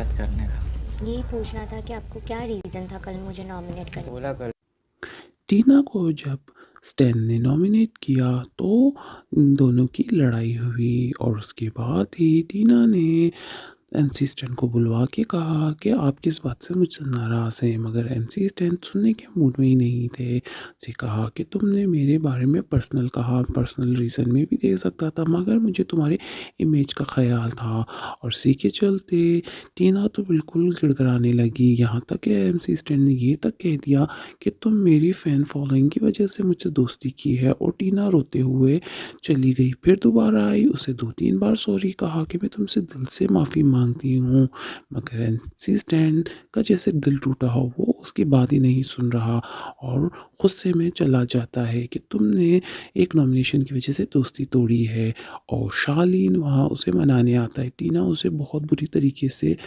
बात करने का। यही पूछना था कि आपको क्या रीज़न था कल मुझे नॉमिनेट करने का? बोला कर। टीना को जब स्टैन ने नॉमिनेट किया तो इन दोनों की लड़ाई हुई और उसके बाद ही टीना ने एमसी स्टैन को बुलवा के कहा कि आप किस बात से मुझसे नाराज़ हैं, मगर एमसी स्टैन सुनने के मूड में ही नहीं थे। उसे कहा कि तुमने मेरे बारे में पर्सनल कहा, पर्सनल रीज़न में भी दे सकता था, मगर मुझे तुम्हारे इमेज का ख्याल था। और इसी के चलते टीना तो बिल्कुल गिड़गिड़ाने लगी, यहाँ तक कि एमसी स्टैन ने ये तक कह दिया कि तुम मेरी फ़ैन फॉलोइंग की वजह से मुझसे दोस्ती की है। और टीना रोते हुए चली गई। फिर दोबारा आई, उसे 2-3 बार सॉरी कहा कि मैं तुमसे दिल से माफ़ी माँगती हूँ, मगर एमसी स्टैन का जैसे दिल टूटा हो, वो उसकी बात ही नहीं सुन रहा और गुस्से में चला जाता है कि तुमने एक नॉमिनेशन की वजह से दोस्ती तोड़ी है। और शालीन वहाँ उसे मनाने आता है। टीना उसे बहुत बुरी तरीके से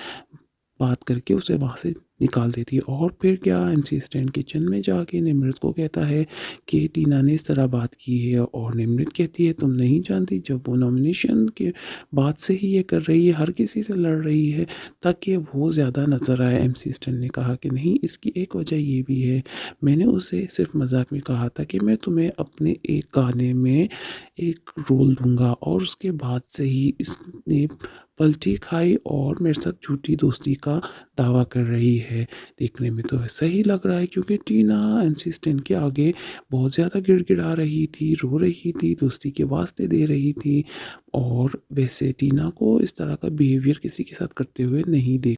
बात करके उसे वहाँ से निकाल देती है। और फिर क्या, एमसी स्टैन किचन में जाके निमृत को कहता है कि टीना ने इस तरह बात की है। और निमृत कहती है तुम नहीं जानती, जब वो नॉमिनेशन के बाद से ही ये कर रही है, हर किसी से लड़ रही है ताकि वो ज़्यादा नज़र आए। एमसी स्टैन ने कहा कि नहीं, इसकी एक वजह ये भी है, मैंने उसे सिर्फ मजाक में कहा था कि मैं तुम्हें अपने एक गाने में एक रोल दूंगा, और उसके बाद से ही इसने पलटी खाई और मेरे साथ झूठी दोस्ती का दावा कर रही है। देखने में तो ऐसा ही लग रहा है, क्योंकि टीना एमसी स्टैन के आगे बहुत ज़्यादा गिड़गिड़ा रही थी, रो रही थी, दोस्ती के वास्ते दे रही थी। और वैसे टीना को इस तरह का बिहेवियर किसी के साथ करते हुए नहीं देख